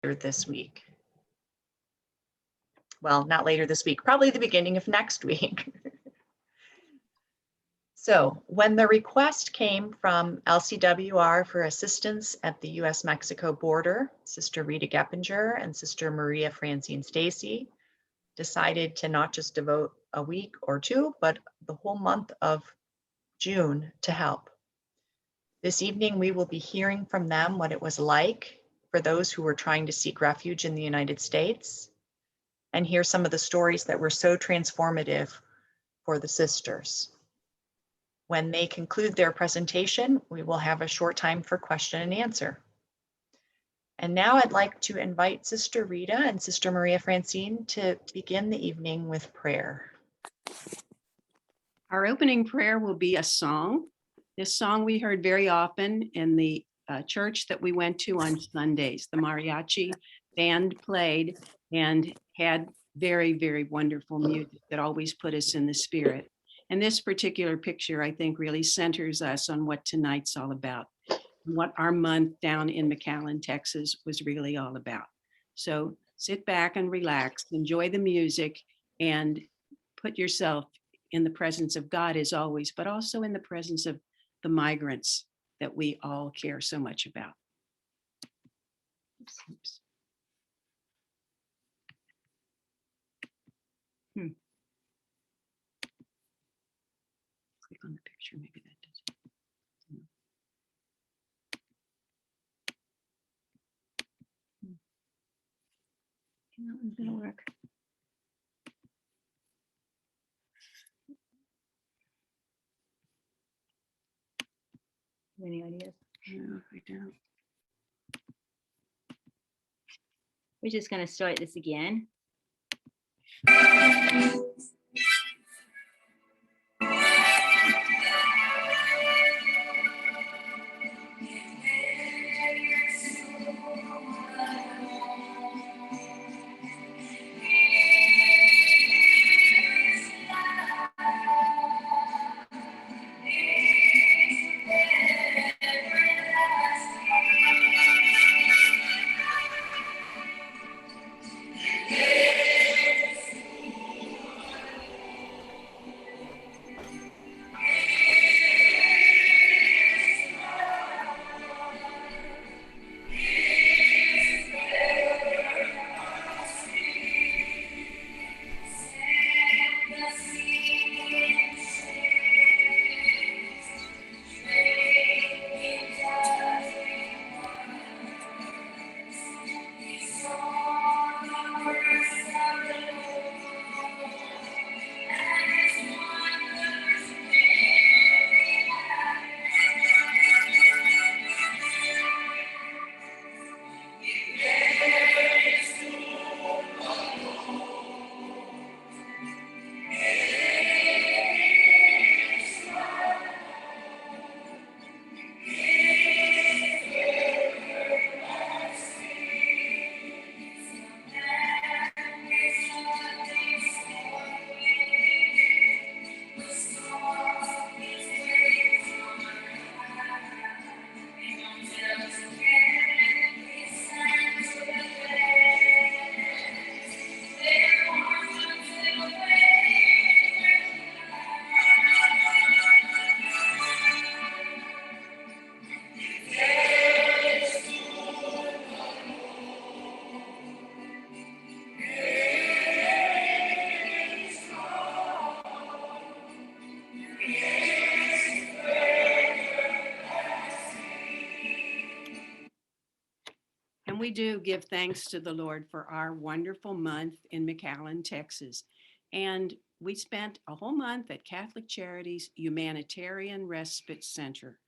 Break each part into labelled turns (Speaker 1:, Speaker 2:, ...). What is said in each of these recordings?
Speaker 1: later this week. Well, not later this week, probably the beginning of next week. So when the request came from LCWR for assistance at the US-Mexico border, Sister Rita Geppinger and Sister Maria Francine Stacy decided to not just devote a week or two, but the whole month of June to help. This evening, we will be hearing from them what it was like for those who were trying to seek refuge in the United States, and hear some of the stories that were so transformative for the sisters. When they conclude their presentation, we will have a short time for question and answer. And now I'd like to invite Sister Rita and Sister Maria Francine to begin the evening with prayer.
Speaker 2: Our opening prayer will be a song. This song we heard very often in the church that we went to on Sundays. The mariachi band played and had very, very wonderful music that always put us in the spirit. And this particular picture, I think, really centers us on what tonight's all about, and what our month down in McAllen, Texas was really all about. So sit back and relax, enjoy the music, and put yourself in the presence of God as always, but also in the presence of the migrants that we all care so much about. Oops. Click on the picture, maybe that does it. That one's gonna work.
Speaker 3: Any ideas?
Speaker 2: No, I don't.
Speaker 3: We're just going to start this again.
Speaker 2: And we do give thanks to the Lord for our wonderful month in McAllen, Texas. And we spent a whole month at Catholic Charities Humanitarian Respite Center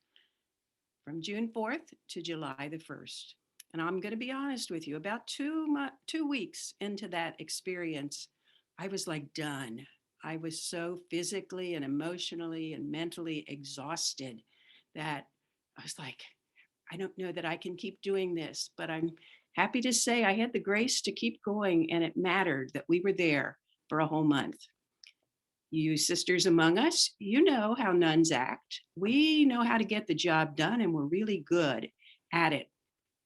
Speaker 2: from June 4th to July the 1st. And I'm going to be honest with you, about 2 weeks into that experience, I was like done. I was so physically and emotionally and mentally exhausted that I was like, I don't know that I can keep doing this, but I'm happy to say I had the grace to keep going, and it mattered that we were there for a whole month. You sisters among us, you know how nuns act. We know how to get the job done, and we're really good at it.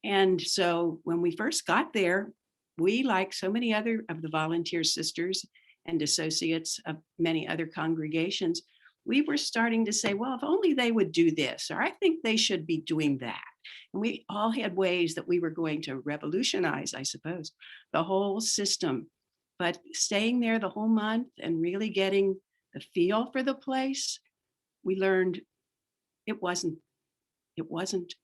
Speaker 2: And so when we first got there, we, like so many other of the volunteer sisters and associates of many other congregations, we were starting to say, well, if only they would do this, or I think they should be doing that. And we all had ways that we were going to revolutionize, I suppose, the whole system. But staying there the whole month and really getting the feel for the place, we learned it wasn't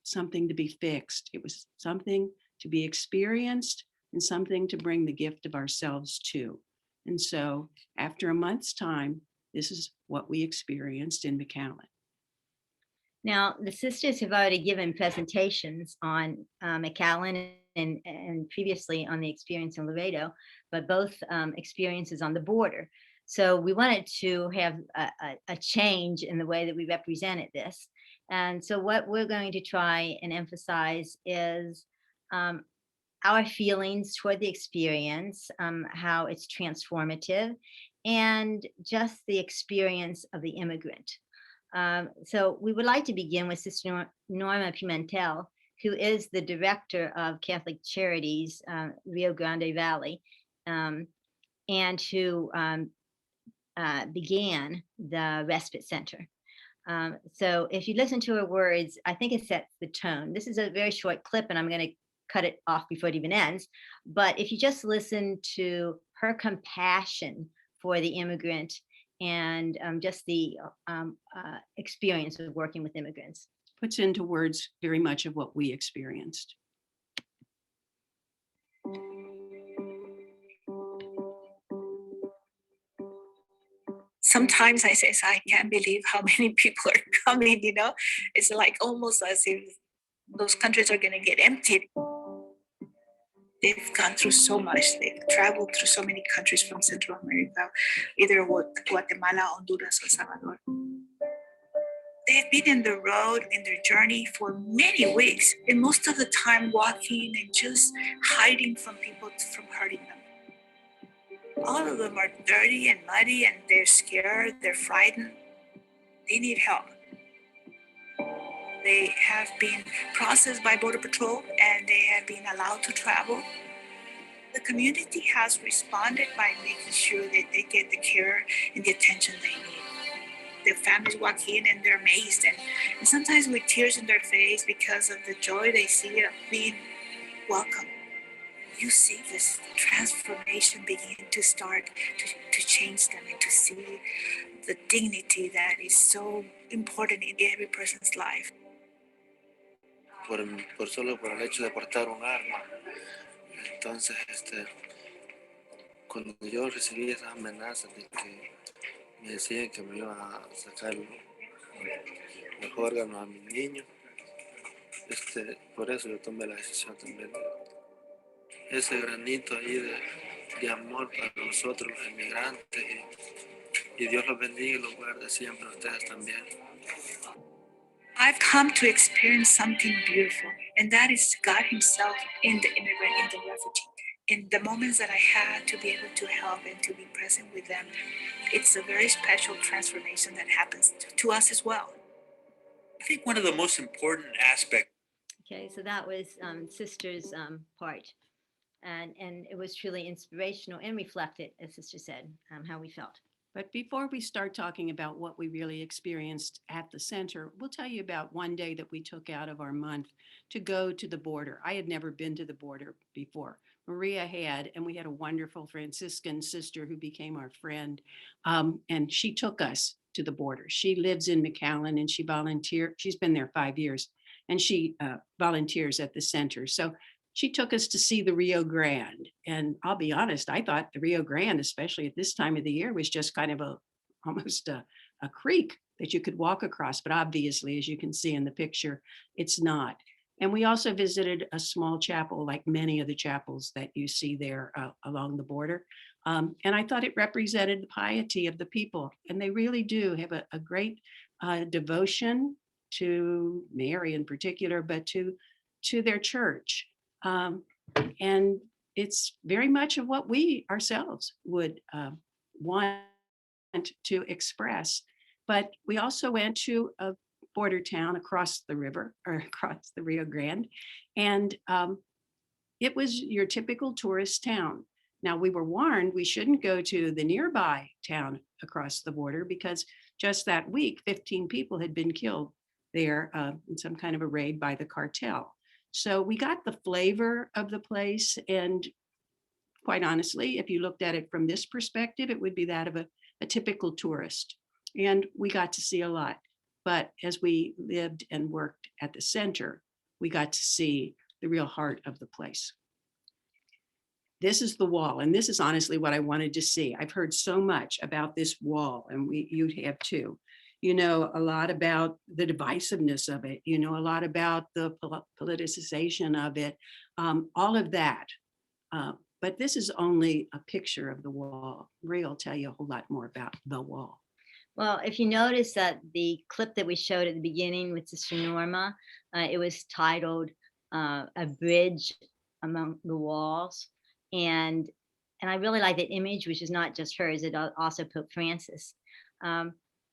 Speaker 2: something to be fixed. It was something to be experienced and something to bring the gift of ourselves to. And so after a month's time, this is what we experienced in McAllen.
Speaker 3: Now, the sisters have already given presentations on McAllen and previously on the experience in Laredo, but both experiences on the border. So we wanted to have a change in the way that we represented this. And so what we're going to try and emphasize is our feelings toward the experience, how it's transformative, and just the experience of the immigrant. So we would like to begin with Sister Norma Pimentel, who is the director of Catholic Charities, Rio Grande Valley, and who began the Respite Center. So if you listen to her words, I think it sets the tone. This is a very short clip, and I'm going to cut it off before it even ends. But if you just listen to her compassion for the immigrant and just the experience of working with immigrants.
Speaker 2: Puts into words very much of what we experienced.
Speaker 4: Sometimes I say, I can't believe how many people are coming, you know? It's like almost as if those countries are going to get emptied. They've gone through so much. They've traveled through so many countries from Central America, either Guatemala, Honduras, or Salvador. They've been in the road, in their journey for many weeks, and most of the time walking and just hiding from people from hurting them. All of them are dirty and muddy, and they're scared, they're frightened. They need help. They have been processed by Border Patrol, and they have been allowed to travel. The community has responded by making sure that they get the care and the attention they need. Their families walk in and they're amazed, and sometimes with tears in their face because of the joy they see of being welcome. You see this transformation begin to start to change them and to see the dignity that is so important in every person's life.
Speaker 5: Solo por el hecho de portar un arma. Entonces, cuando yo recibí esas amenazas de que me decían que me iban a sacar los órganos a mi niño, por eso yo tomé la decisión también de ese granito ahí de amor para nosotros los inmigrantes, y Dios los bendiga y los guarde siempre a ustedes también.
Speaker 4: I've come to experience something beautiful, and that is God Himself in the immigrant, in the refugee. In the moments that I had to be able to help and to be present with them, it's a very special transformation that happens to us as well.
Speaker 6: I think one of the most important aspects.
Speaker 3: Okay, so that was Sister's part. And it was truly inspirational and reflected, as Sister said, how we felt.
Speaker 2: But before we start talking about what we really experienced at the center, we'll tell you about one day that we took out of our month to go to the border. I had never been to the border before. Maria had, and we had a wonderful Franciscan sister who became our friend, and she took us to the border. She lives in McAllen, and she volunteered. She's been there 5 years, and she volunteers at the center. So she took us to see the Rio Grande. And I'll be honest, I thought the Rio Grande, especially at this time of the year, was just kind of almost a creek that you could walk across. But obviously, as you can see in the picture, it's not. And we also visited a small chapel, like many of the chapels that you see there along the border. And I thought it represented the piety of the people. And they really do have a great devotion to Mary in particular, but to their church. And it's very much of what we ourselves would want to express. But we also went to a border town across the river or across the Rio Grande. And it was your typical tourist town. Now, we were warned we shouldn't go to the nearby town across the border because just that week, 15 people had been killed there in some kind of a raid by the cartel. So we got the flavor of the place. And quite honestly, if you looked at it from this perspective, it would be that of a typical tourist. And we got to see a lot. But as we lived and worked at the center, we got to see the real heart of the place. This is the wall, and this is honestly what I wanted to see. I've heard so much about this wall, and you have too. You know a lot about the divisiveness of it. You know a lot about the politicization of it, all of that. But this is only a picture of the wall. Ray will tell you a whole lot more about the wall.
Speaker 3: Well, if you notice that the clip that we showed at the beginning with Sister Norma, it was titled "A Bridge Among the Walls," and I really like that image, which is not just hers; it also Pope Francis.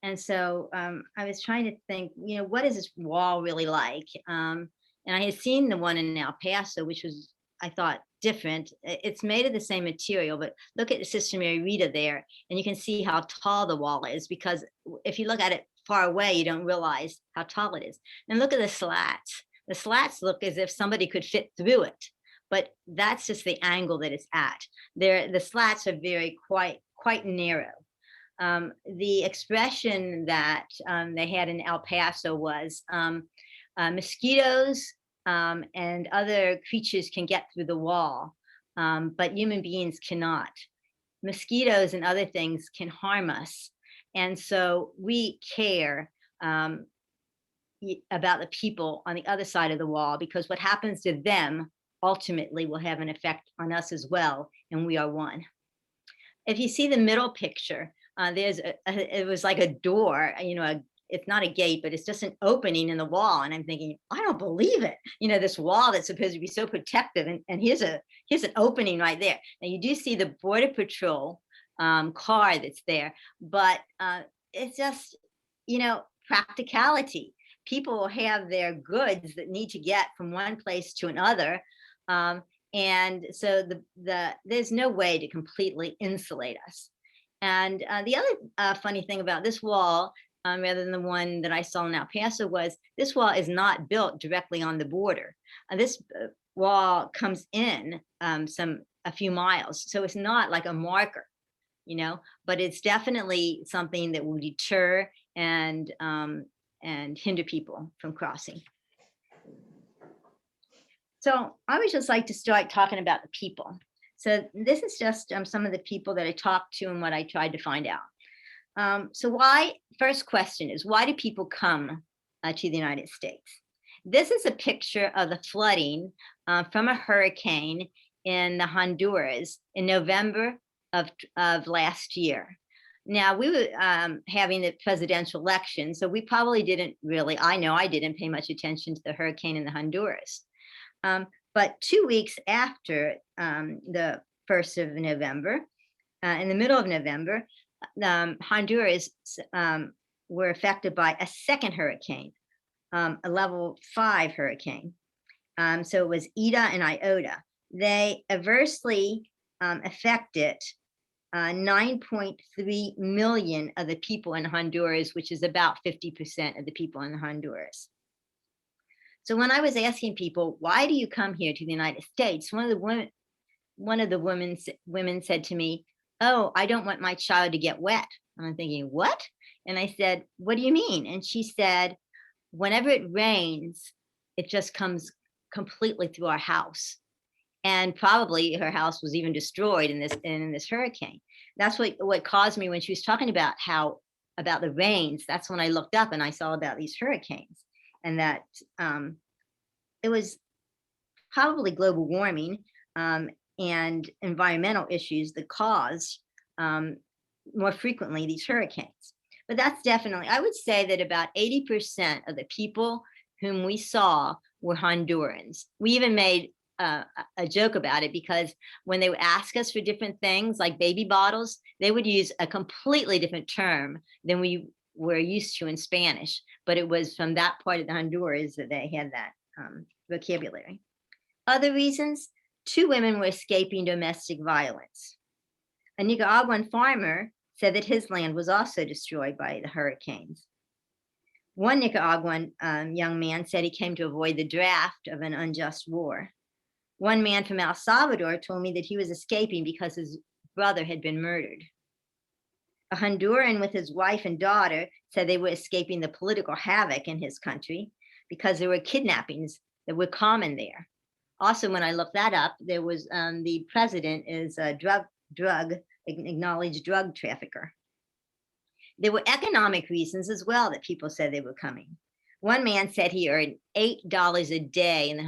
Speaker 3: And so I was trying to think, you know, what is this wall really like? And I had seen the one in El Paso, which was, I thought, different. It's made of the same material, but look at Sister Mary Rita there, and you can see how tall the wall is, because if you look at it far away, you don't realize how tall it is. And look at the slats. The slats look as if somebody could fit through it, but that's just the angle that it's at. The slats are quite narrow. The expression that they had in El Paso was mosquitoes and other creatures can get through the wall, but human beings cannot. Mosquitoes and other things can harm us. And so we care about the people on the other side of the wall, because what happens to them ultimately will have an effect on us as well, and we are one. If you see the middle picture, it was like a door, you know, it's not a gate, but it's just an opening in the wall. And I'm thinking, I don't believe it. You know, this wall that's supposed to be so protective, and here's an opening right there. Now you do see the Border Patrol car that's there, but it's just, you know, practicality. People have their goods that need to get from one place to another. And so there's no way to completely insulate us. And the other funny thing about this wall, rather than the one that I saw in El Paso, was this wall is not built directly on the border. This wall comes in a few miles, so it's not like a marker, you know, but it's definitely something that will deter and hinder people from crossing. So I would just like to start talking about the people. So this is just some of the people that I talked to and what I tried to find out. So first question is, why do people come to the United States? This is a picture of the flooding from a hurricane in the Honduras in November of last year. Now, we were having the presidential election, so we probably didn't really, I know I didn't pay much attention to the hurricane in the Honduras. But 2 weeks after the 1st of November, in the middle of November, Honduras were affected by a second hurricane, a level 5 hurricane. So it was Eta and Iota. They adversely affected 9.3 million of the people in Honduras, which is about 50% of the people in Honduras. So when I was asking people, why do you come here to the United States? One of the women said to me, oh, I don't want my child to get wet. And I'm thinking, what? And I said, what do you mean? And she said, whenever it rains, it just comes completely through our house. And probably her house was even destroyed in this hurricane. That's what caused me when she was talking about the rains. That's when I looked up and I saw about these hurricanes, and that it was probably global warming and environmental issues that caused more frequently these hurricanes. But that's definitely, I would say that about 80% of the people whom we saw were Hondurans. We even made a joke about it, because when they would ask us for different things like baby bottles, they would use a completely different term than we were used to in Spanish. but it was from that part of the Honduras that they had that vocabulary. Other reasons, 2 women were escaping domestic violence. A Nicaraguan farmer said that his land was also destroyed by the hurricanes. One Nicaraguan young man said he came to avoid the draft of an unjust war. One man from El Salvador told me that he was escaping because his brother had been murdered. A Honduran with his wife and daughter said they were escaping the political havoc in his country because there were kidnappings that were common there. Also, when I looked that up, there was the president is a acknowledged drug trafficker. There were economic reasons as well that people said they were coming. One man said he earned $8 a day in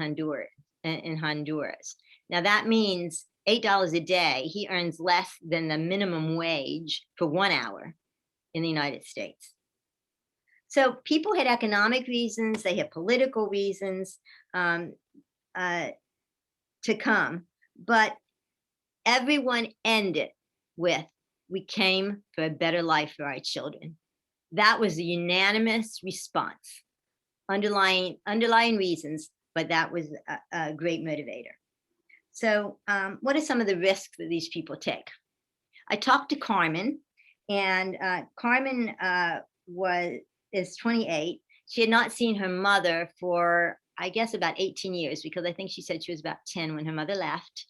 Speaker 3: Honduras. Now that means $8 a day. He earns less than the minimum wage for 1 hour in the United States. So people had economic reasons, they had political reasons to come, but everyone ended with, we came for a better life for our children. That was a unanimous response, underlying reasons, but that was a great motivator. So what are some of the risks that these people take? I talked to Carmen, and Carmen is 28. She had not seen her mother for, I guess, about 18 years, because I think she said she was about 10 when her mother left.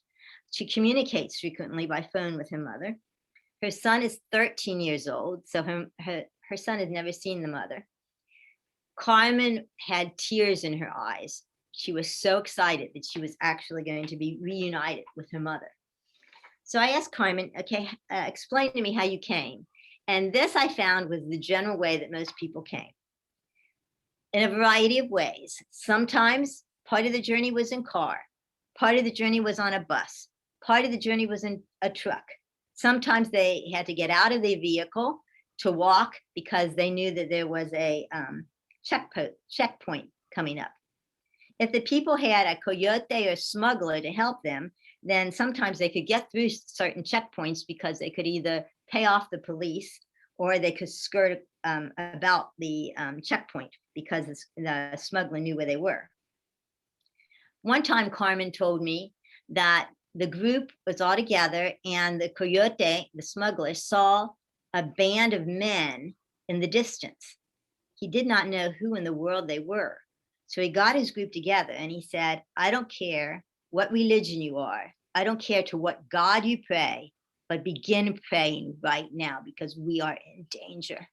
Speaker 3: She communicates frequently by phone with her mother. Her son is 13 years old, so her son has never seen the mother. Carmen had tears in her eyes. She was so excited that she was actually going to be reunited with her mother. So I asked Carmen, okay, explain to me how you came. And this I found was the general way that most people came, in a variety of ways. Sometimes part of the journey was in car, part of the journey was on a bus, part of the journey was in a truck. Sometimes they had to get out of their vehicle to walk because they knew that there was a checkpoint coming up. If the people had a coyote or smuggler to help them, then sometimes they could get through certain checkpoints because they could either pay off the police or they could skirt about the checkpoint because the smuggler knew where they were. One time, Carmen told me that the group was all together and the coyote, the smuggler, saw a band of men in the distance. He did not know who in the world they were. So he got his group together and he said, I don't care what religion you are. I don't care to what God you pray, but begin praying right now because we are in danger.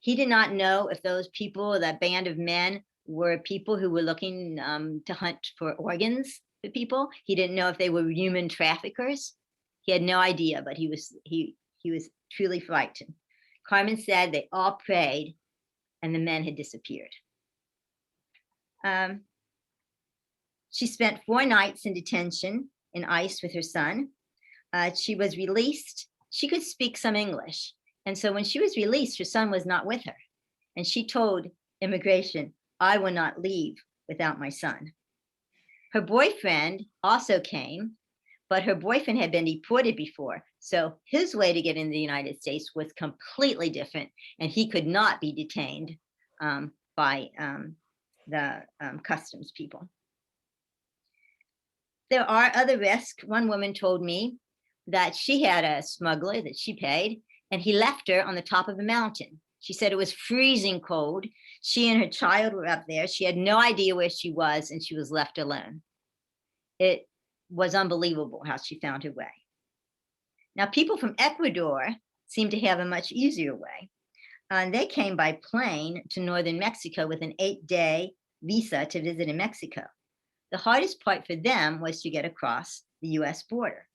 Speaker 3: He did not know if those people, that band of men, were people who were looking to hunt for organs for people. He didn't know if they were human traffickers. He had no idea, but he was truly frightened. Carmen said they all prayed and the men had disappeared. She spent 4 nights in detention in ICE with her son. She was released. She could speak some English. And so when she was released, her son was not with her. And she told immigration, I will not leave without my son. Her boyfriend also came, but her boyfriend had been deported before. So his way to get in the United States was completely different, and he could not be detained by the customs people. There are other risks. One woman told me that she had a smuggler that she paid, and he left her on the top of a mountain. She said it was freezing cold. She and her child were up there. She had no idea where she was, and she was left alone. It was unbelievable how she found her way. Now, people from Ecuador seem to have a much easier way. They came by plane to northern Mexico with an 8-day visa to visit in Mexico. The hardest part for them was to get across the US border.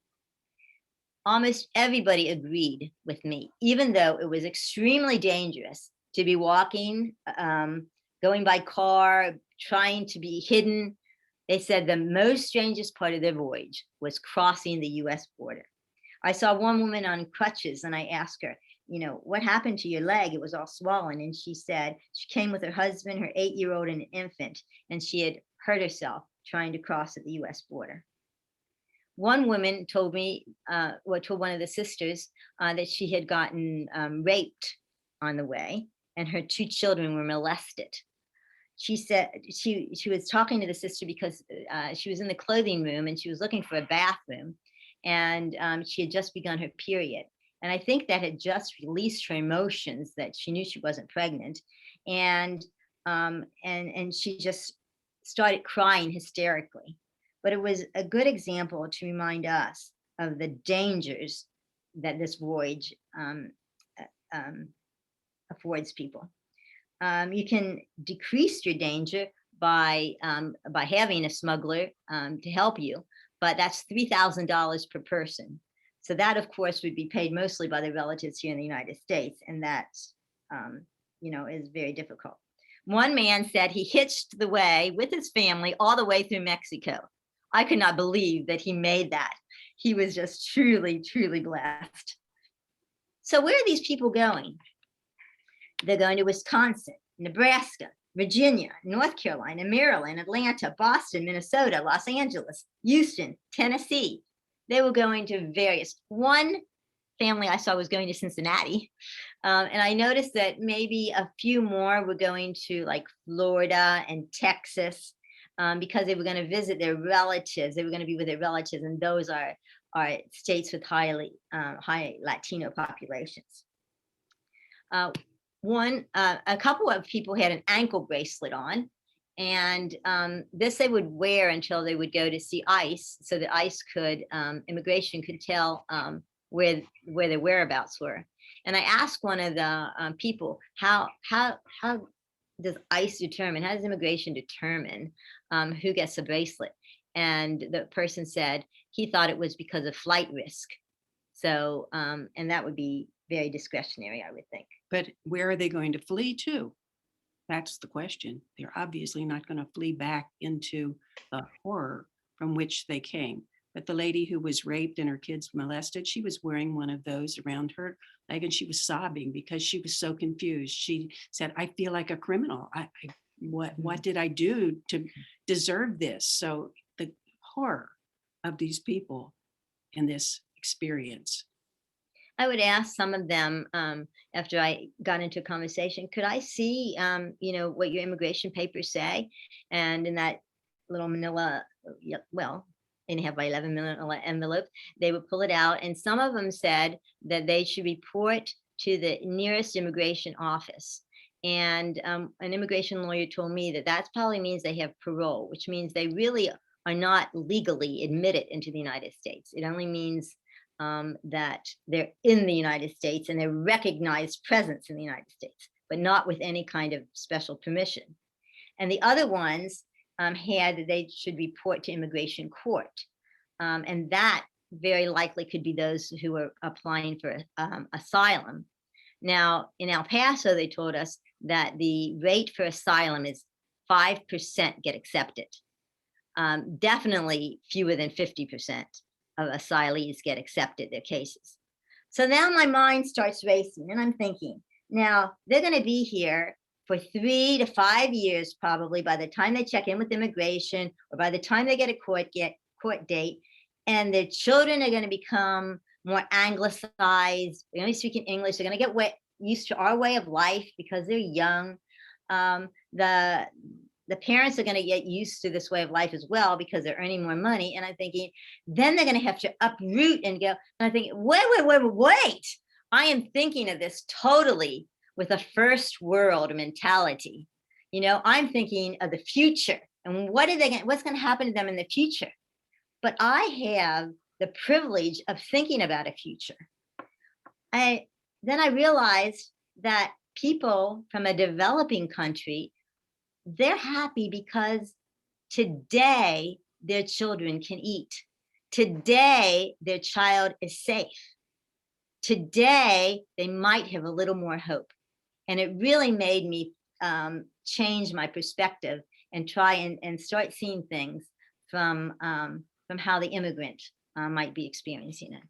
Speaker 3: Almost everybody agreed with me, even though it was extremely dangerous to be walking, going by car, trying to be hidden. They said the most strangest part of their voyage was crossing the US border. I saw one woman on crutches and I asked her, you know, what happened to your leg? It was all swollen. And she said she came with her husband, her 8-year-old and an infant, and she had hurt herself trying to cross at the US border. One woman told me, told one of the sisters that she had gotten raped on the way. and her 2 children were molested. She said she was talking to the sister because she was in the clothing room and she was looking for a bathroom, and she had just begun her period. And I think that had just released her emotions that she knew she wasn't pregnant, and she just started crying hysterically. But it was a good example to remind us of the dangers that this voyage affords people. You can decrease your danger by having a smuggler to help you, but that's $3,000 per person. So that, of course, would be paid mostly by the relatives here in the United States, and that, is very difficult. One man said he hitched the way with his family all the way through Mexico. I could not believe that he made that. He was just truly, truly blessed. So where are these people going? They're going to Wisconsin, Nebraska, Virginia, North Carolina, Maryland, Atlanta, Boston, Minnesota, Los Angeles, Houston, Tennessee. They were going to various. One family I saw was going to Cincinnati. And I noticed that maybe a few more were going to like Florida and Texas because they were going to visit their relatives. They were going to be with their relatives, and those are states with high Latino populations. A couple of people had an ankle bracelet on, and this they would wear until they would go to see ICE, so the ICE could, immigration could tell where their whereabouts were. And I asked one of the people, how does ICE determine, how does immigration determine who gets a bracelet? And the person said he thought it was because of flight risk. So, and that would be very discretionary, I would think.
Speaker 2: But where are they going to flee to? That's the question. They're obviously not going to flee back into the horror from which they came. But the lady who was raped and her kids molested, she was wearing one of those around her leg, and she was sobbing because she was so confused. She said, I feel like a criminal. What did I do to deserve this? So the horror of these people in this experience.
Speaker 3: I would ask some of them after I got into a conversation, could I see, what your immigration papers say? And in that little manila, well, and have by 11 manila envelope, they would pull it out. And some of them said that they should report to the nearest immigration office. And an immigration lawyer told me that probably means they have parole, which means they really are not legally admitted into the United States. It only means that they're in the United States and they're recognized presence in the United States, but not with any kind of special permission. And the other ones had that they should report to immigration court. And that very likely could be those who are applying for asylum. Now, in El Paso, they told us that the rate for asylum is 5% get accepted. Definitely fewer than 50% of asylees get accepted their cases. So now my mind starts racing and I'm thinking, now they're going to be here for 3 to 5 years, probably by the time they check in with immigration or by the time they get a court date, and their children are going to become more anglicized. They're only speaking English. They're going to get used to our way of life because they're young. The parents are going to get used to this way of life as well because they're earning more money. And I'm thinking, then they're going to have to uproot and go. And I'm thinking, wait. I am thinking of this totally with a first world mentality. I'm thinking of the future and what's going to happen to them in the future. But I have the privilege of thinking about a future. Then I realized that people from a developing country, they're happy because today their children can eat. Today their child is safe. Today they might have a little more hope. And it really made me change my perspective and try and start seeing things from how the immigrant might be experiencing it.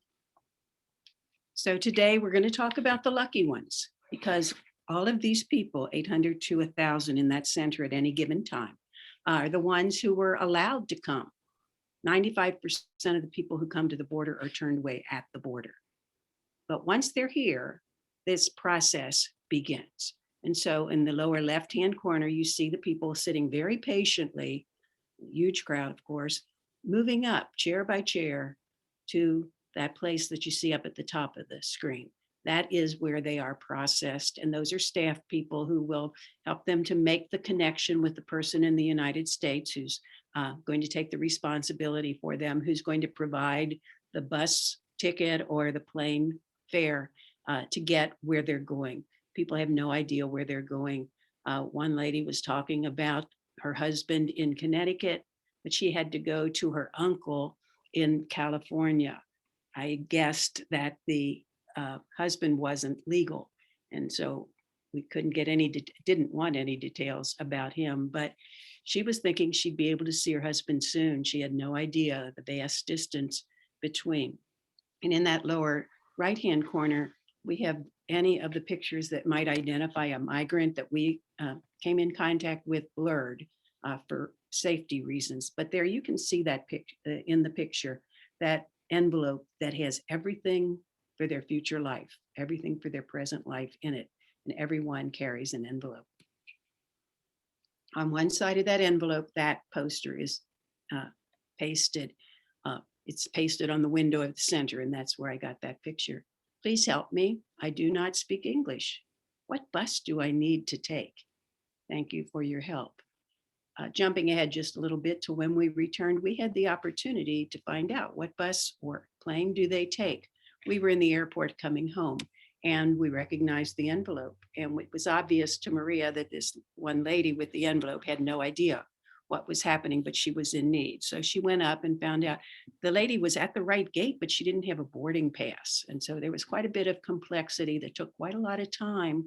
Speaker 2: So today we're going to talk about the lucky ones, because all of these people, 800 to 1,000 in that center at any given time, are the ones who were allowed to come. 95% of the people who come to the border are turned away at the border. But once they're here, this process begins. And so in the lower left-hand corner, you see the people sitting very patiently, huge crowd, of course, moving up chair by chair to that place that you see up at the top of the screen. That is where they are processed. And those are staff people who will help them to make the connection with the person in the United States who's going to take the responsibility for them, who's going to provide the bus ticket or the plane fare to get where they're going. People have no idea where they're going. One lady was talking about her husband in Connecticut, but she had to go to her uncle in California. I guessed that the husband wasn't legal. And so we couldn't get didn't want any details about him, but she was thinking she'd be able to see her husband soon. She had no idea the vast distance between. And in that lower right-hand corner, we have any of the pictures that might identify a migrant that we came in contact with blurred for safety reasons. But there you can see that in the picture, that envelope that has everything for their future life, everything for their present life in it. And everyone carries an envelope. On one side of that envelope, that poster is pasted. It's pasted on the window of the center, and that's where I got that picture. Please help me. I do not speak English. What bus do I need to take? Thank you for your help. Jumping ahead just a little bit to when we returned, we had the opportunity to find out what bus or plane do they take. We were in the airport coming home, and we recognized the envelope. And it was obvious to Maria that this one lady with the envelope had no idea what was happening, but she was in need. So she went up and found out the lady was at the right gate, but she didn't have a boarding pass. And so there was quite a bit of complexity that took quite a lot of time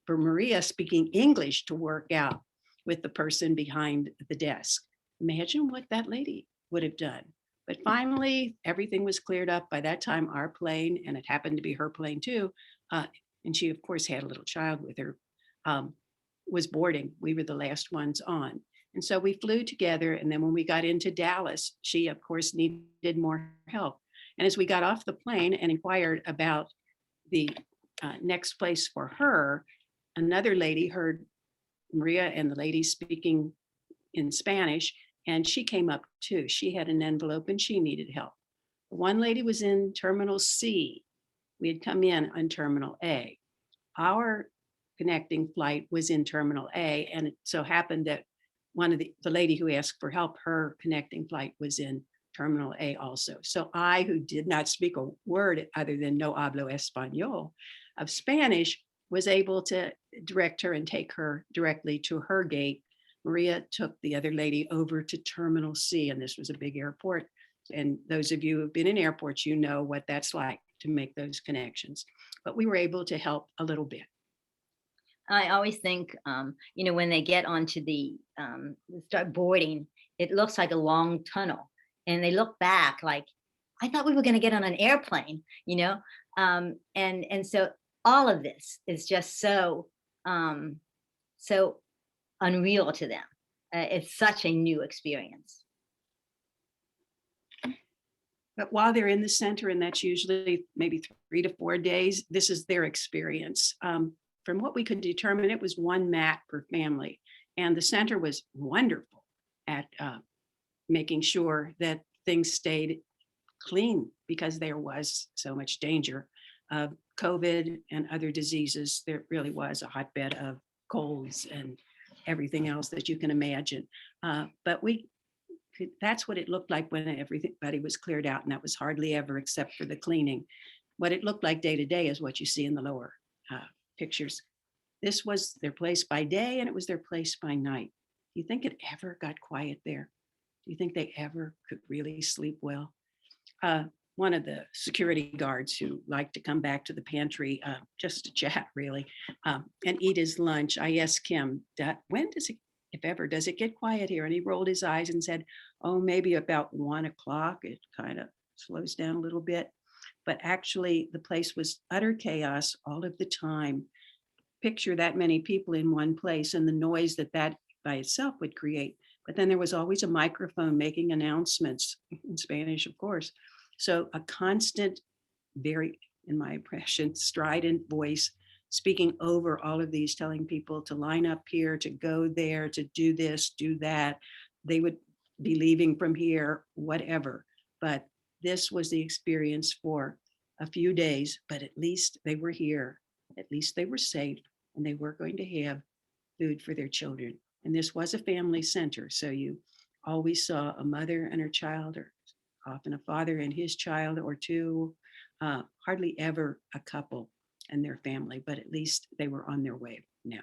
Speaker 2: for Maria speaking English to work out with the person behind the desk. Imagine what that lady would have done. But finally, everything was cleared up. By that time, our plane, and it happened to be her plane too, and she, of course, had a little child with her, was boarding. We were the last ones on. And so we flew together. And then when we got into Dallas, she, of course, needed more help. And as we got off the plane and inquired about the next place for her, another lady heard Maria and the lady speaking in Spanish, and she came up too. She had an envelope and she needed help. One lady was in Terminal C. We had come in on Terminal A. Our connecting flight was in Terminal A, and it so happened that one of the lady who asked for help, her connecting flight was in Terminal A also. So I, who did not speak a word other than no hablo español of Spanish, was able to direct her and take her directly to her gate. Maria took the other lady over to Terminal C, and this was a big airport. And those of you who've been in airports, you know what that's like to make those connections. But we were able to help a little bit.
Speaker 3: I always think, when they get onto the start boarding, it looks like a long tunnel, and they look back like, I thought we were going to get on an airplane, and so all of this is just so unreal to them. It's such a new experience.
Speaker 2: But while they're in the center, and that's usually maybe 3 to 4 days, this is their experience. From what we could determine, it was 1 mat per family. And the center was wonderful at making sure that things stayed clean, because there was so much danger of COVID and other diseases. There really was a hotbed of colds and everything else that you can imagine. But that's what it looked like when everybody was cleared out, and that was hardly ever except for the cleaning. What it looked like day to day is what you see in the lower pictures. This was their place by day, and it was their place by night. Do you think it ever got quiet there? Do you think they ever could really sleep well? One of the security guards who liked to come back to the pantry just to chat, really, and eat his lunch, I asked him, when does it, if ever, does it get quiet here? And he rolled his eyes and said, oh, maybe about 1 o'clock. It kind of slows down a little bit. But actually, the place was utter chaos all of the time. Picture that many people in one place and the noise that by itself would create. But then there was always a microphone making announcements in Spanish, of course. So a constant, very, in my impression, strident voice speaking over all of these, telling people to line up here, to go there, to do this, do that. They would be leaving from here, whatever. But this was the experience for a few days, but at least they were here. At least they were safe, and they were going to have food for their children. And this was a family center. So you always saw a mother and her child, or often a father and his child or two, hardly ever a couple and their family, but at least they were on their way now.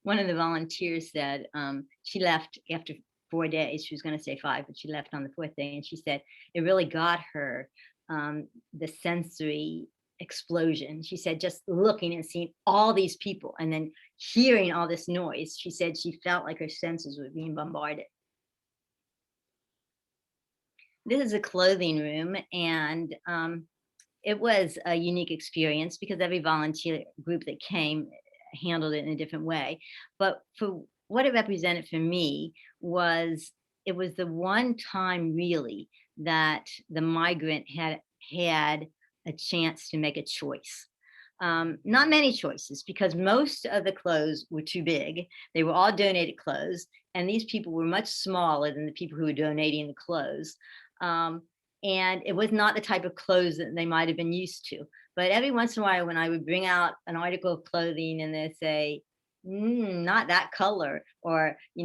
Speaker 3: One of the volunteers said she left after 4 days. She was going to say 5, but she left on the 4th day. And she said it really got her the sensory explosion. She said just looking and seeing all these people and then hearing all this noise, she said she felt like her senses were being bombarded. This is a clothing room, and it was a unique experience because every volunteer group that came handled it in a different way. But for what it represented for me was, it was the one time really that the migrant had a chance to make a choice. Not many choices, because most of the clothes were too big. They were all donated clothes, and these people were much smaller than the people who were donating the clothes. And it was not the type of clothes that they might have been used to. But every once in a while, when I would bring out an article of clothing and they'd say, not that color, or, do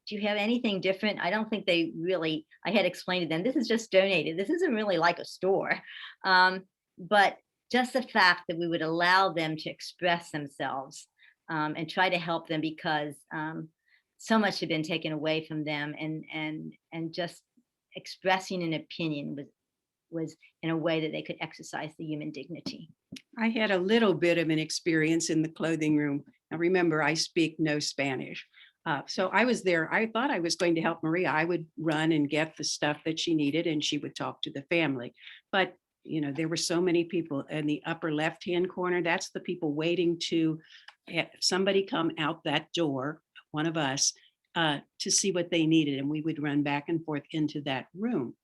Speaker 3: you have anything different? I don't think they really, I had explained to them, this is just donated. This isn't really like a store. But just the fact that we would allow them to express themselves and try to help them, because so much had been taken away from them, and just expressing an opinion was in a way that they could exercise the human dignity.
Speaker 2: I had a little bit of an experience in the clothing room. Now remember, I speak no Spanish. So I was there. I thought I was going to help Maria. I would run and get the stuff that she needed, and she would talk to the family. But there were so many people in the upper left-hand corner. That's the people waiting to have somebody come out that door, one of us, to see what they needed. And we would run back and forth into that room.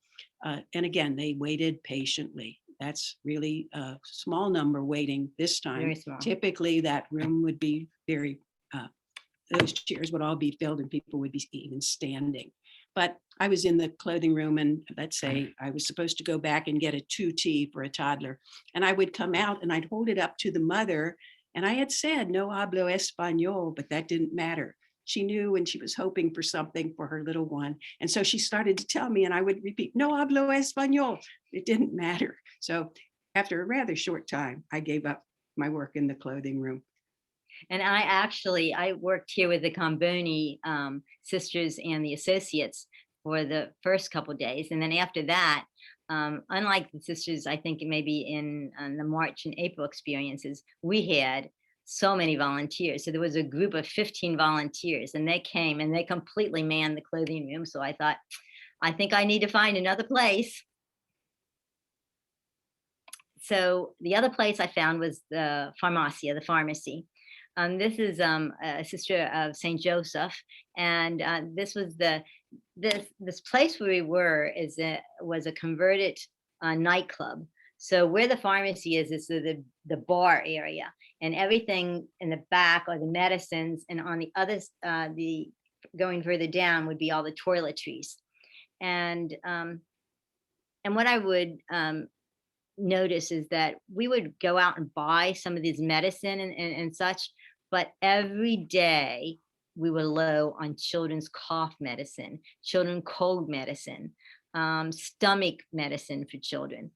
Speaker 2: And again, they waited patiently. That's really a small number waiting this time.
Speaker 3: Very small.
Speaker 2: Typically, that room would be very, those chairs would all be filled and people would be even standing. But I was in the clothing room, and let's say I was supposed to go back and get a 2T for a toddler. And I would come out and I'd hold it up to the mother. And I had said, no hablo español, but that didn't matter. She knew, and she was hoping for something for her little one. And so she started to tell me, and I would repeat, no hablo español. It didn't matter. So after a rather short time, I gave up my work in the clothing room.
Speaker 3: And I worked here with the Comboni sisters and the associates for the first couple of days. And then after that, unlike the sisters, I think maybe in the March and April experiences, we had so many volunteers. So there was a group of 15 volunteers, and they came and they completely manned the clothing room. So I thought, I think I need to find another place. So the other place I found was the Farmacia, the pharmacy. This is a sister of St. Joseph, and this was this place where we were was a converted nightclub. So where the pharmacy is the bar area, and everything in the back are the medicines, and on the other the going further down would be all the toiletries, and what I would notice is that we would go out and buy some of these medicine and such, but every day we were low on children's cough medicine, children's cold medicine, stomach medicine for children.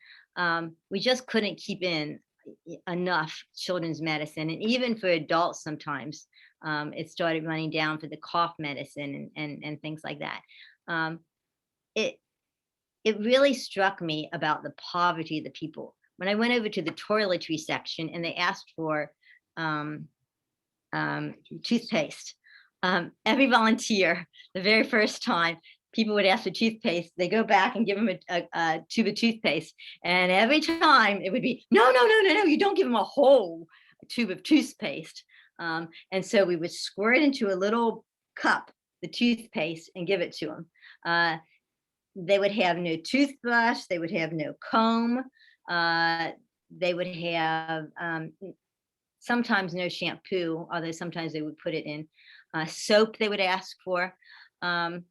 Speaker 3: We just couldn't keep in enough children's medicine, and even for adults sometimes it started running down for the cough medicine and things like that. It really struck me about the poverty of the people. When I went over to the toiletry section and they asked for toothpaste, every volunteer, the very first time people would ask for toothpaste, they go back and give them a tube of toothpaste. And every time it would be, no, you don't give them a whole tube of toothpaste. And so we would squirt into a little cup the toothpaste and give it to them. They would have no toothbrush, they would have no comb, they would have sometimes no shampoo, although sometimes they would put it in soap they would ask for. And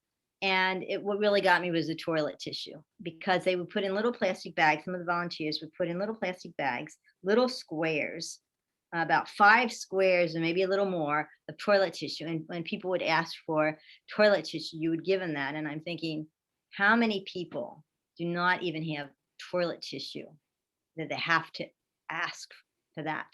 Speaker 3: what really got me was the toilet tissue, because they would put in little plastic bags. Some of the volunteers would put in little plastic bags, little squares, about 5 squares and maybe a little more of toilet tissue. And when people would ask for toilet tissue, you would give them that. And I'm thinking, how many people do not even have toilet tissue that they have to ask for that?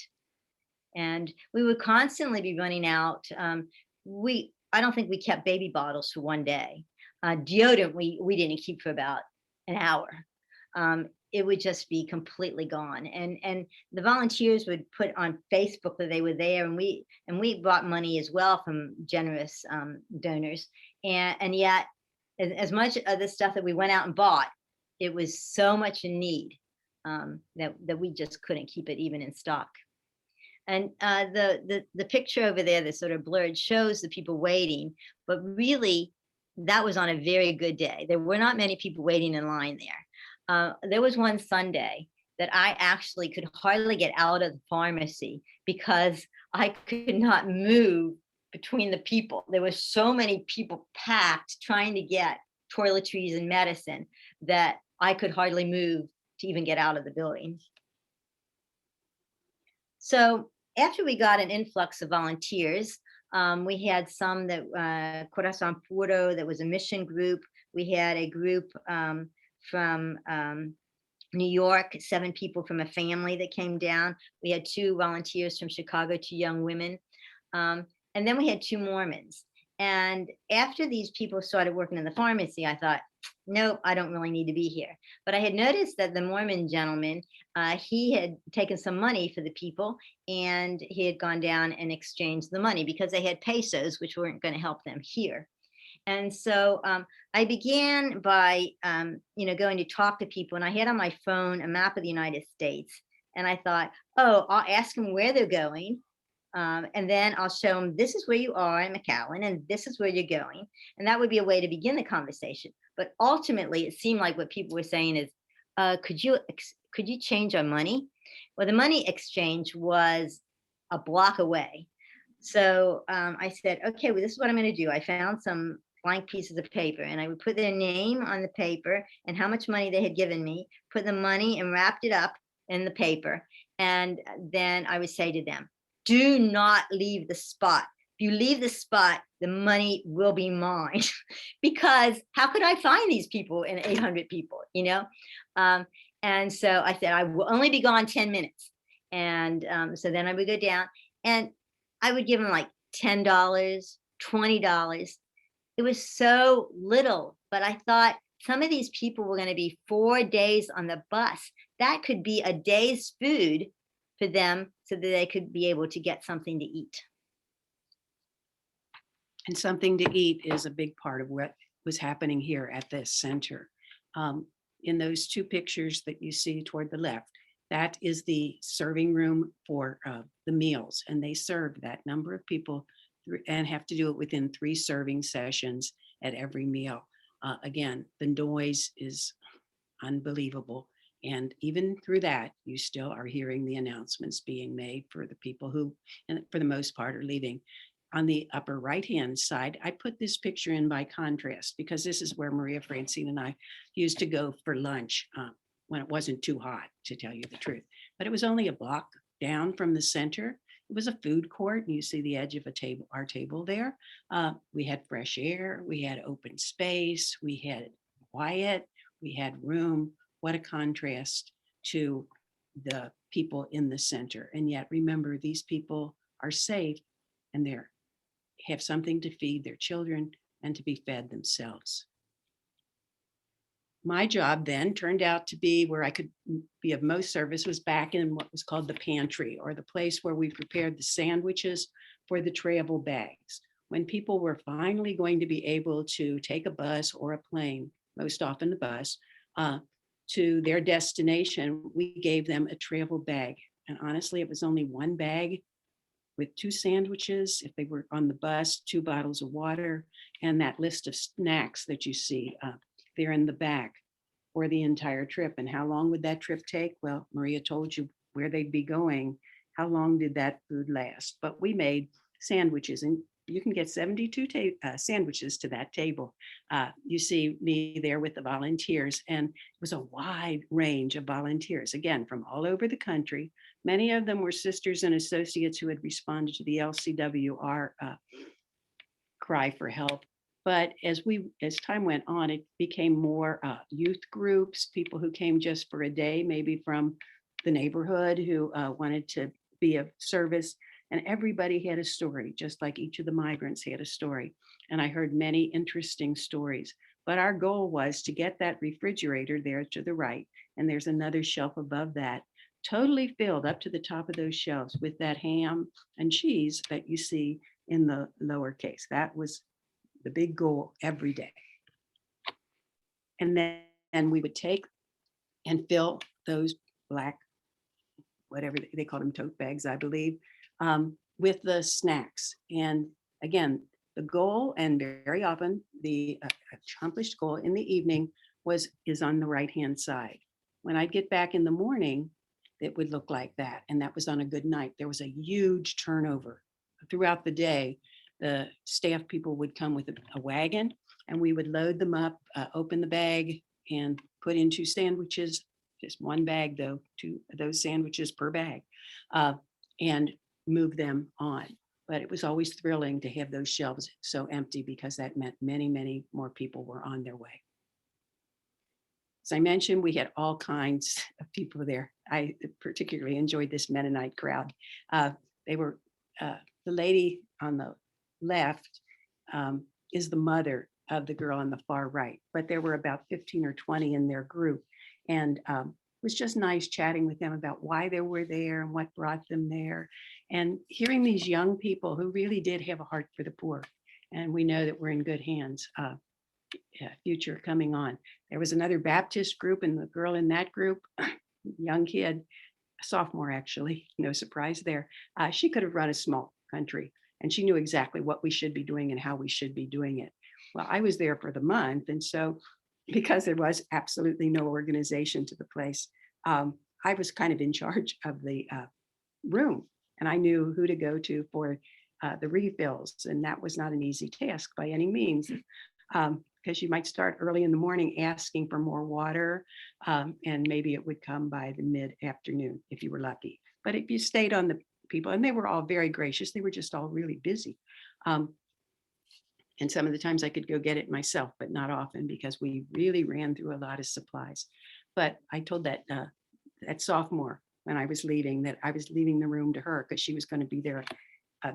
Speaker 3: And we would constantly be running out. I don't think we kept baby bottles for one day. Deodorant we didn't keep for about an hour. It would just be completely gone. And the volunteers would put on Facebook that they were there, and we brought money as well from generous donors. And yet, as much of the stuff that we went out and bought, it was so much in need that we just couldn't keep it even in stock. And the picture over there that's sort of blurred shows the people waiting, but really that was on a very good day. There were not many people waiting in line there. There was one Sunday that I actually could hardly get out of the pharmacy because I could not move between the people. There were so many people packed trying to get toiletries and medicine that I could hardly move to even get out of the building. So after we got an influx of volunteers, we had some that Corazon Puro, that was a mission group. We had a group from New York, 7 people from a family that came down. We had 2 volunteers from Chicago, 2 young women. And then we had 2 Mormons. And after these people started working in the pharmacy, I thought, nope, I don't really need to be here. But I had noticed that the Mormon gentleman, he had taken some money for the people, and he had gone down and exchanged the money because they had pesos, which weren't going to help them here. And so I began by, going to talk to people, and I had on my phone a map of the United States. And I thought, oh, I'll ask them where they're going. And then I'll show them, this is where you are in McAllen, and this is where you're going. And that would be a way to begin the conversation. But ultimately, it seemed like what people were saying is, could you change our money? Well, the money exchange was a block away. So I said, okay, well, this is what I'm going to do. I found some blank pieces of paper, and I would put their name on the paper and how much money they had given me, put the money and wrapped it up in the paper. And then I would say to them, do not leave the spot. If you leave the spot, the money will be mine. Because how could I find these people in 800 people, And so I said, I will only be gone 10 minutes. And so then I would go down, and I would give them like $10, $20. It was so little, but I thought some of these people were going to be 4 days on the bus. That could be a day's food for them so that they could be able to get something to eat.
Speaker 2: And something to eat is a big part of what was happening here at this center. In those 2 pictures that you see toward the left, that is the serving room for the meals. And they serve that number of people and have to do it within 3 serving sessions at every meal. Again, the noise is unbelievable. And even through that, you still are hearing the announcements being made for the people who, and for the most part, are leaving. On the upper right-hand side, I put this picture in by contrast because this is where Maria Francine and I used to go for lunch when it wasn't too hot, to tell you the truth. But it was only a block down from the center. It was a food court, and you see the edge of our table there. We had fresh air, we had open space, we had quiet, we had room. What a contrast to the people in the center. And yet, remember, these people are safe, and they have something to feed their children and to be fed themselves. My job then turned out to be where I could be of most service, was back in what was called the pantry, or the place where we prepared the sandwiches for the travel bags. When people were finally going to be able to take a bus or a plane, most often the bus, to their destination, we gave them a travel bag. And honestly, it was only 1 bag with 2 sandwiches, if they were on the bus, 2 bottles of water, and that list of snacks that you see there in the back for the entire trip. And how long would that trip take? Well, Maria told you where they'd be going, how long did that food last? But we made sandwiches, and you can get 72 sandwiches to that table. You see me there with the volunteers, and it was a wide range of volunteers, again, from all over the country. Many of them were sisters and associates who had responded to the LCWR cry for help. But as time went on, it became more youth groups, people who came just for a day, maybe from the neighborhood, who wanted to be of service. And everybody had a story, just like each of the migrants had a story. And I heard many interesting stories. But our goal was to get that refrigerator there to the right, and there's another shelf above that, totally filled up to the top of those shelves with that ham and cheese that you see in the lowercase. That was the big goal every day. And then we would take and fill those black, whatever they call them, tote bags, I believe, with the snacks. And again, the goal, and very often the accomplished goal in the evening, is on the right-hand side. When I'd get back in the morning, it would look like that. And that was on a good night. There was a huge turnover throughout the day. The staff people would come with a wagon, and we would load them up, open the bag, and put in 2 sandwiches, just one bag though, 2 of those sandwiches per bag, and move them on. But it was always thrilling to have those shelves so empty, because that meant many, many more people were on their way. As I mentioned, we had all kinds of people there. I particularly enjoyed this Mennonite crowd. They were, the lady on the left is the mother of the girl on the far right, but there were about 15 or 20 in their group. And it was just nice chatting with them about why they were there and what brought them there, and hearing these young people who really did have a heart for the poor. And we know that we're in good hands. Future coming on. There was another Baptist group, and the girl in that group, young kid, sophomore actually, no surprise there. She could have run a small country, and she knew exactly what we should be doing and how we should be doing it. Well, I was there for the month, and so because there was absolutely no organization to the place, I was kind of in charge of the room, and I knew who to go to for the refills, and that was not an easy task by any means. Because you might start early in the morning asking for more water, and maybe it would come by the mid-afternoon if you were lucky. But if you stayed on the people, and they were all very gracious, they were just all really busy. And some of the times I could go get it myself, but not often, because we really ran through a lot of supplies. But I told that sophomore when I was leaving, that I was leaving the room to her, because she was going to be there,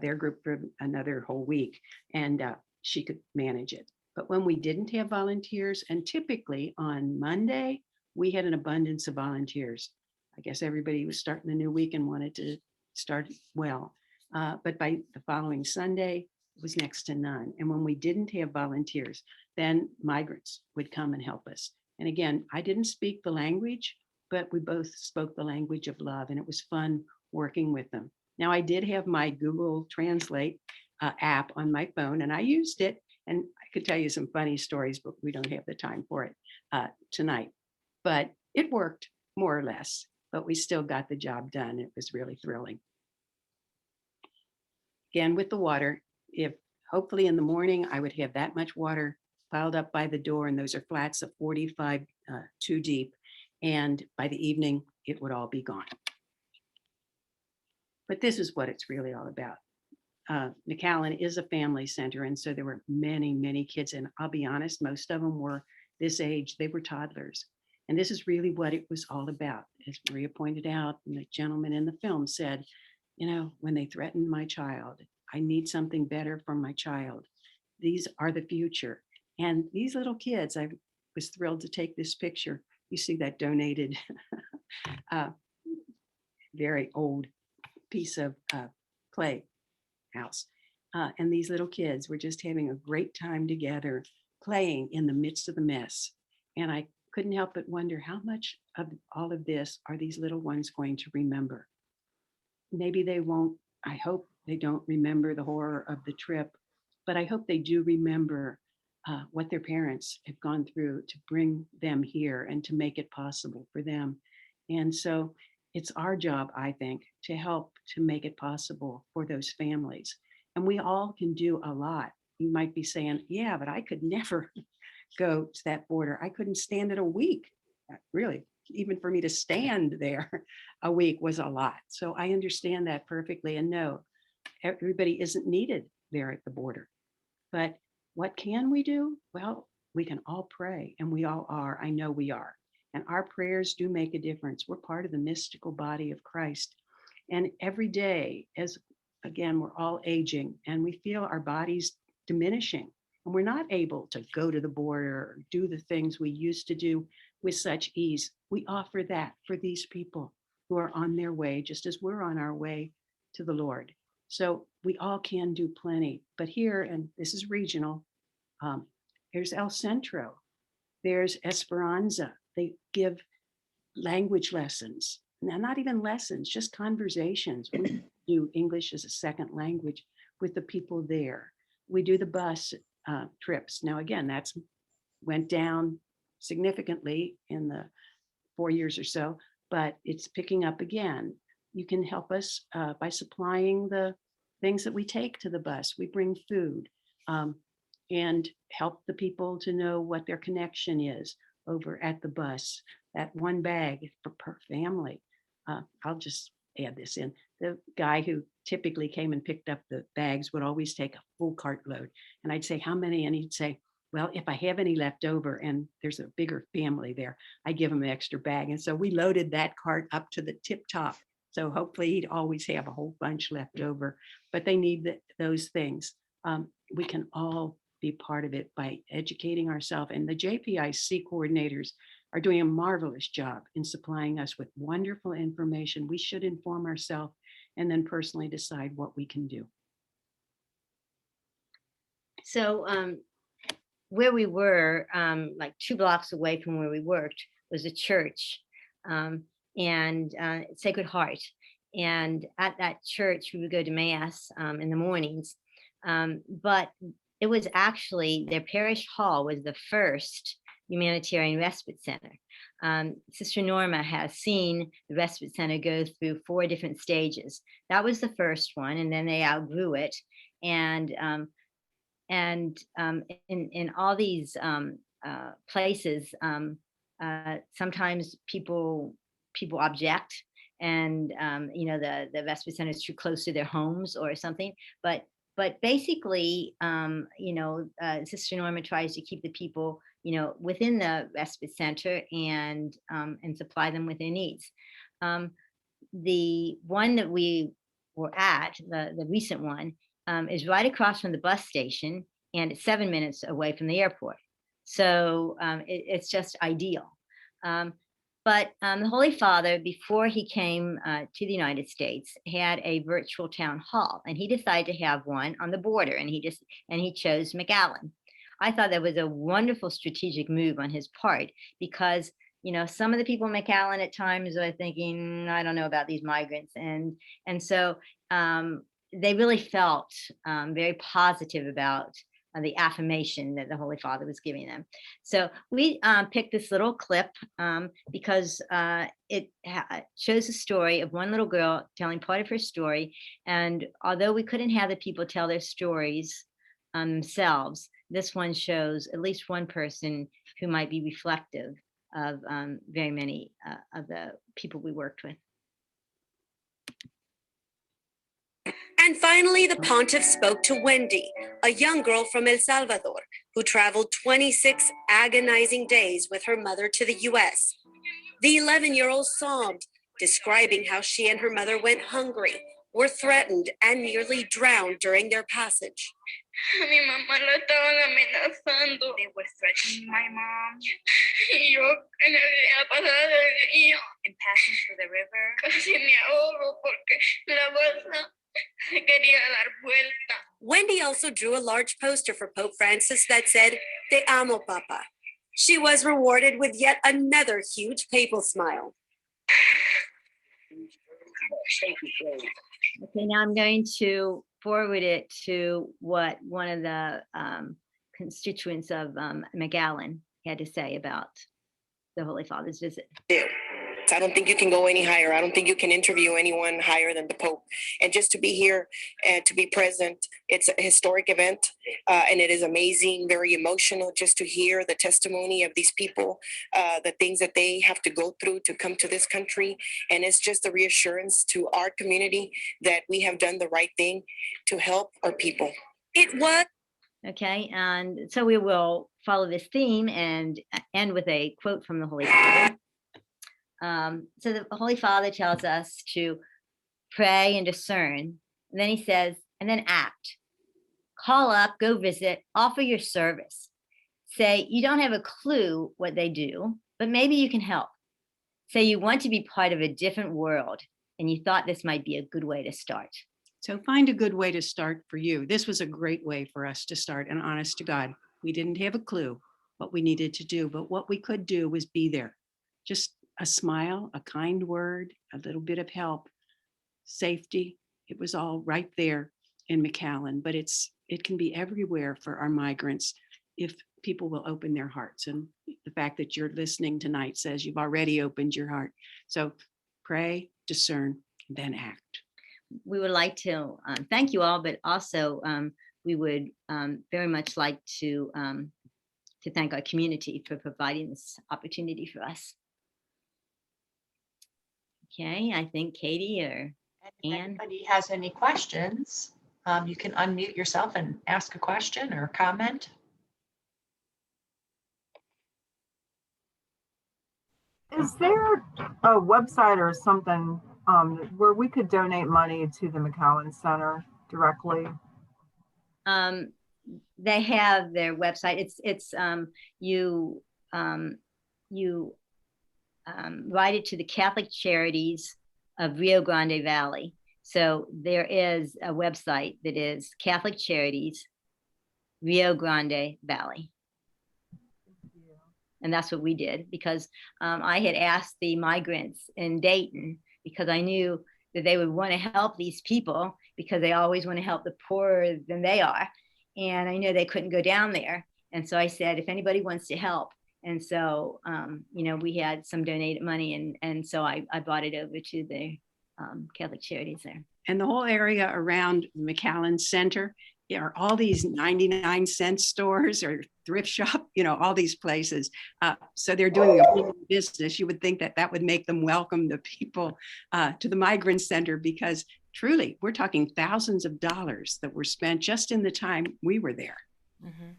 Speaker 2: their group, for another whole week, and she could manage it. But when we didn't have volunteers, and typically on Monday, we had an abundance of volunteers. I guess everybody was starting the new week and wanted to start well. But by the following Sunday, it was next to none. And when we didn't have volunteers, then migrants would come and help us. And again, I didn't speak the language, but we both spoke the language of love, and it was fun working with them. Now, I did have my Google Translate app on my phone, and I used it. And I could tell you some funny stories, but we don't have the time for it tonight. But it worked more or less, but we still got the job done. It was really thrilling. Again, with the water, if hopefully in the morning I would have that much water piled up by the door, and those are flats of 45 2 deep. And by the evening, it would all be gone. But this is what it's really all about. McAllen is a family center, and so there were many, many kids, and I'll be honest, most of them were this age. They were toddlers, and this is really what it was all about. As Maria pointed out, and the gentleman in the film said, you know, when they threatened my child, I need something better for my child. These are the future. And these little kids, I was thrilled to take this picture. You see that donated, very old piece of clay house. And these little kids were just having a great time together, playing in the midst of the mess. And I couldn't help but wonder, how much of all of this are these little ones going to remember? Maybe they won't. I hope they don't remember the horror of the trip, but I hope they do remember what their parents have gone through to bring them here and to make it possible for them. And so it's our job, I think, to help to make it possible for those families. And we all can do a lot. You might be saying, yeah, but I could never go to that border. I couldn't stand it a week. Really, even for me to stand there a week was a lot. So I understand that perfectly. And no, everybody isn't needed there at the border. But what can we do? Well, we can all pray, and we all are. I know we are. And our prayers do make a difference. We're part of the mystical body of Christ. And every day, as again, we're all aging and we feel our bodies diminishing, and we're not able to go to the border or do the things we used to do with such ease. We offer that for these people who are on their way, just as we're on our way to the Lord. So we all can do plenty. But here, and this is regional, there's El Centro, there's Esperanza. They give language lessons. Now, not even lessons, just conversations. We do English as a second language with the people there. We do the bus trips. Now, again, that's went down significantly in the 4 years or so, but it's picking up again. You can help us by supplying the things that we take to the bus. We bring food and help the people to know what their connection is over at the bus. That one bag per family. I'll just add this in. The guy who typically came and picked up the bags would always take a full cartload. And I'd say, how many? And he'd say, well, if I have any left over and there's a bigger family there, I give him an extra bag. And so we loaded that cart up to the tip top. So hopefully he'd always have a whole bunch left over, but they need those things. We can all be part of it by educating ourselves. And the JPIC coordinators are doing a marvelous job in supplying us with wonderful information. We should inform ourselves and then personally decide what we can do.
Speaker 3: So where we were, like 2 blocks away from where we worked, was a church and Sacred Heart. And at that church, we would go to Mass in the mornings. But it was actually, their parish hall was the first humanitarian respite center. Sister Norma has seen the respite center go through 4 different stages. That was the first one, and then they outgrew it. And in all these places, sometimes people object, and you know, the respite center is too close to their homes or something. But basically, you know, Sister Norma tries to keep the people, you know, within the respite center and supply them with their needs. The one that we were at, the recent one, is right across from the bus station, and it's 7 minutes away from the airport. So it's just ideal. But the Holy Father, before he came to the United States, had a virtual town hall, and he decided to have one on the border, and he chose McAllen. I thought that was a wonderful strategic move on his part, because, you know, some of the people in McAllen at times are thinking, I don't know about these migrants, and so they really felt very positive about the affirmation that the Holy Father was giving them. So we picked this little clip because it shows a story of one little girl telling part of her story. And although we couldn't have the people tell their stories themselves, this one shows at least one person who might be reflective of very many of the people we worked with.
Speaker 7: And finally, the pontiff spoke to Wendy, a young girl from El Salvador who traveled 26 agonizing days with her mother to the US. The 11-year-old sobbed, describing how she and her mother went hungry, were threatened, and nearly drowned during their passage.
Speaker 8: Mi mamá la estaban amenazando.
Speaker 4: They were threatening my mom.
Speaker 8: Y yo en la pasada del río
Speaker 4: In passing through the river,
Speaker 8: casi me ahogo porque la bolsa se quería dar vuelta.
Speaker 7: Wendy also drew a large poster for Pope Francis that said, "Te amo, Papa." She was rewarded with yet another huge papal smile.
Speaker 3: Okay, now I'm going to forward it to what one of the constituents of McAllen had to say about the Holy Father's visit.
Speaker 9: I don't think you can go any higher. I don't think you can interview anyone higher than the Pope. And just to be here and to be present, it's a historic event, and it is amazing, very emotional just to hear the testimony of these people, the things that they have to go through to come to this country. And it's just a reassurance to our community that we have done the right thing to help our people.
Speaker 7: It was
Speaker 3: Okay, and so we will follow this theme and end with a quote from the Holy Father. So the Holy Father tells us to pray and discern. And then he says, and then act. Call up, go visit, offer your service. Say you don't have a clue what they do, but maybe you can help. Say you want to be part of a different world and you thought this might be a good way to start.
Speaker 2: So find a good way to start for you. This was a great way for us to start, and honest to God, we didn't have a clue what we needed to do, but what we could do was be there. Just a smile, a kind word, a little bit of help, safety. It was all right there in McAllen, but it can be everywhere for our migrants if people will open their hearts. And the fact that you're listening tonight says you've already opened your heart. So pray, discern, then act.
Speaker 3: We would like to thank you all, but also we would very much like to thank our community for providing this opportunity for us. Okay, I think Katie or
Speaker 1: And if
Speaker 3: Anne.
Speaker 1: anybody has any questions, you can unmute yourself and ask a question or comment.
Speaker 10: Is there a website or something where we could donate money to the McAllen Center directly?
Speaker 3: They have their website. It's you write it to the Catholic Charities of Rio Grande Valley. So there is a website that is Catholic Charities Rio Grande Valley. And that's what we did, because I had asked the migrants in Dayton, because I knew that they would want to help these people because they always want to help the poorer than they are. And I knew they couldn't go down there. And so I said, if anybody wants to help. And so, we had some donated money, and so I brought it over to the Catholic Charities there.
Speaker 2: And the whole area around McAllen Center are all these 99-cent stores or thrift shop, all these places. So they're doing a big business. You would think that that would make them welcome the people to the migrant center, because truly we're talking thousands of dollars that were spent just in the time we were there.
Speaker 11: Mm-hmm.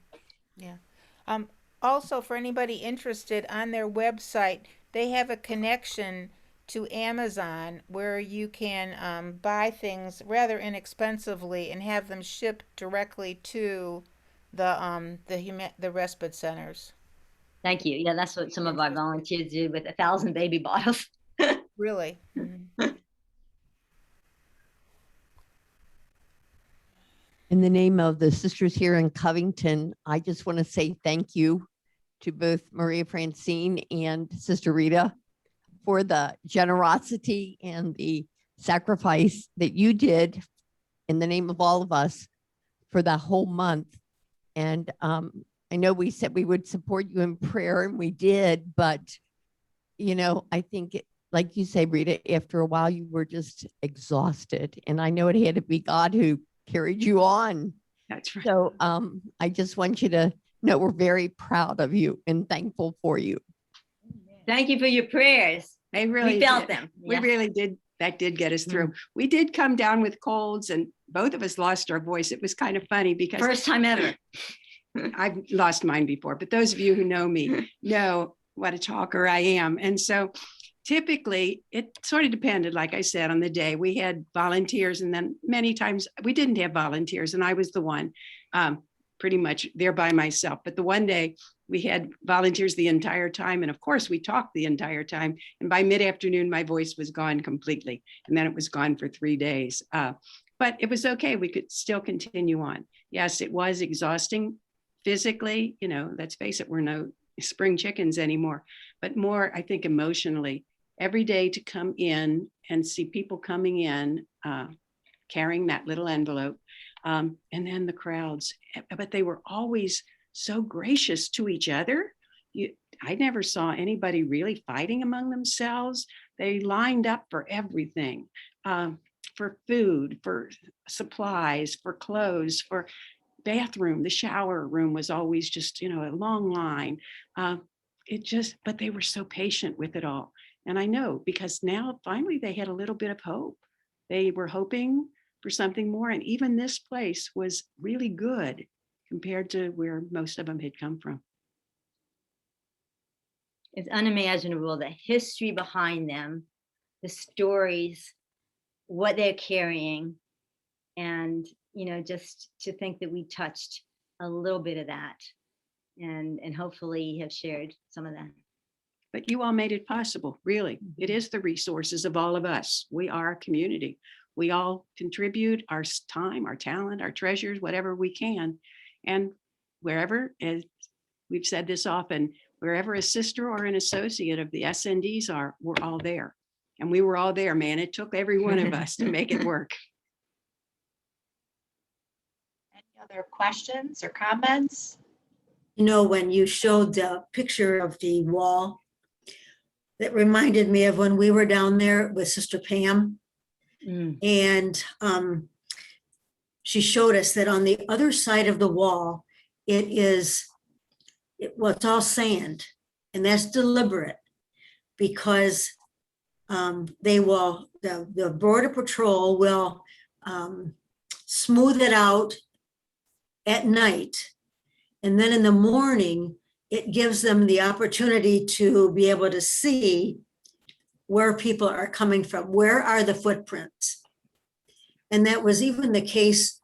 Speaker 11: Yeah. Also, for anybody interested, on their website, they have a connection to Amazon where you can buy things rather inexpensively and have them shipped directly to the respite centers.
Speaker 3: Thank you. Yeah, that's what some of our volunteers do with 1,000 baby bottles.
Speaker 11: Really? Mm-hmm.
Speaker 12: In the name of the sisters here in Covington, I just want to say thank you to both Maria Francine and Sister Rita for the generosity and the sacrifice that you did in the name of all of us for the whole month. And I know we said we would support you in prayer, and we did, but I think like you say, Rita, after a while you were just exhausted, and I know it had to be God who carried you on.
Speaker 2: That's right.
Speaker 12: So I just want you to know we're very proud of you and thankful for you.
Speaker 3: Thank you for your prayers.
Speaker 2: They really
Speaker 3: we felt
Speaker 2: did.
Speaker 3: them.
Speaker 2: We really did. That did get us through. We did come down with colds, and both of us lost our voice. It was kind of funny because
Speaker 3: first time ever.
Speaker 2: I've lost mine before, but those of you who know me know what a talker I am. And so typically it sort of depended, like I said, on the day. We had volunteers, and then many times we didn't have volunteers, and I was the one pretty much there by myself. But the one day we had volunteers the entire time. And of course we talked the entire time. And by mid-afternoon, my voice was gone completely. And then it was gone for 3 days. But it was okay. We could still continue on. Yes, it was exhausting physically. Let's face it, we're no spring chickens anymore, but more, I think, emotionally. Every day to come in and see people coming in, carrying that little envelope, and then the crowds. But they were always so gracious to each other. I never saw anybody really fighting among themselves. They lined up for everything, for food, for supplies, for clothes, for bathroom. The shower room was always just, a long line. But they were so patient with it all. And I know because now finally they had a little bit of hope. They were hoping for something more. And even this place was really good compared to where most of them had come from.
Speaker 3: It's unimaginable, the history behind them, the stories, what they're carrying. And, just to think that we touched a little bit of that and hopefully have shared some of that.
Speaker 2: But you all made it possible, really. It is the resources of all of us. We are a community. We all contribute our time, our talent, our treasures, whatever we can. And wherever, as we've said this often, wherever a sister or an associate of the SNDs are, we're all there. And we were all there, man. It took every one of us to make it work.
Speaker 1: Any other questions or comments?
Speaker 13: When you showed the picture of the wall, that reminded me of when we were down there with Sister Pam. And she showed us that on the other side of the wall, it's all sand, and that's deliberate because the Border Patrol will smooth it out at night. And then in the morning, it gives them the opportunity to be able to see where people are coming from. Where are the footprints? And that was even the case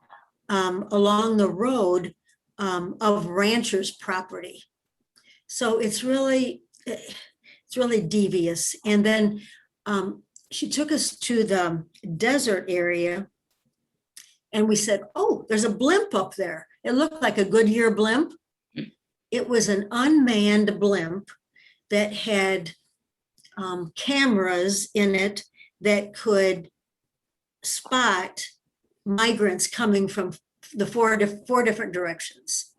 Speaker 13: along the road of ranchers' property. So it's really devious. And then she took us to the desert area and we said, oh, there's a blimp up there. It looked like a Goodyear blimp. It was an unmanned blimp that had cameras in it that could spot migrants coming from the four different directions.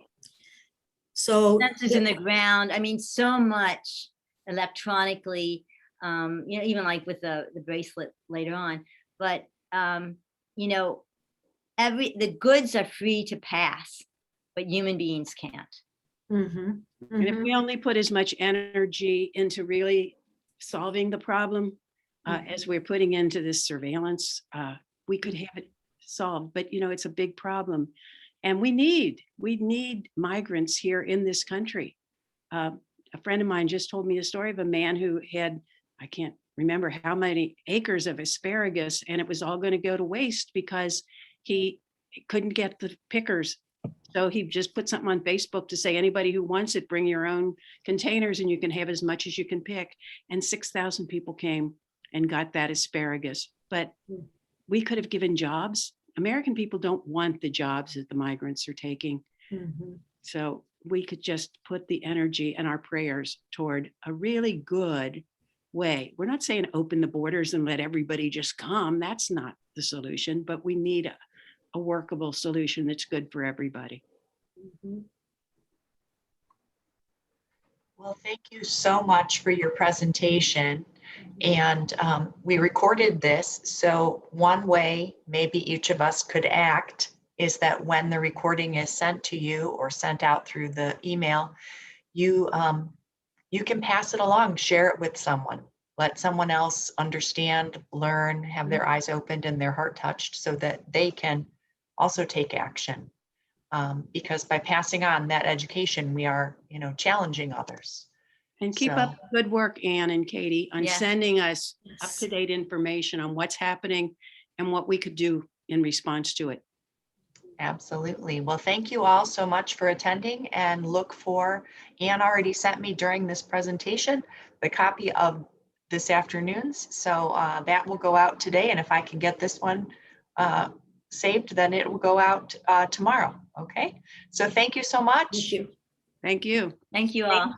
Speaker 13: So
Speaker 3: sensors in the ground. I mean, so much electronically, even like with the bracelet later on. But the goods are free to pass, but human beings can't.
Speaker 2: And if we only put as much energy into really solving the problem as we're putting into this surveillance, we could have it solved. But it's a big problem, and we need migrants here in this country. A friend of mine just told me a story of a man who had, I can't remember how many acres of asparagus, and it was all going to go to waste because he couldn't get the pickers. So he just put something on Facebook to say, anybody who wants it, bring your own containers and you can have as much as you can pick. And 6,000 people came and got that asparagus. But we could have given jobs. American people don't want the jobs that the migrants are taking. So we could just put the energy and our prayers toward a really good way. We're not saying open the borders and let everybody just come. That's not the solution, but we need a workable solution that's good for everybody.
Speaker 1: Well, thank you so much for your presentation. And we recorded this. So one way maybe each of us could act is that when the recording is sent to you or sent out through the email, you can pass it along, share it with someone. Let someone else understand, learn, have their eyes opened and their heart touched so that they can also take action. Because by passing on that education, we are, challenging others.
Speaker 2: And keep up the good work, Ann and Katie, on
Speaker 3: Yes.
Speaker 2: sending us up-to-date information on what's happening and what we could do in response to it.
Speaker 1: Absolutely. Well, thank you all so much for attending, and Ann already sent me during this presentation the copy of this afternoon's. So that will go out today. And if I can get this one saved, then it will go out tomorrow. Okay. So thank you so much.
Speaker 13: Thank you.
Speaker 2: Thank you.
Speaker 3: Thank you all.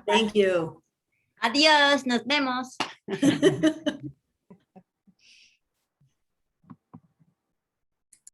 Speaker 13: Thank you.
Speaker 3: Adiós, nos vemos.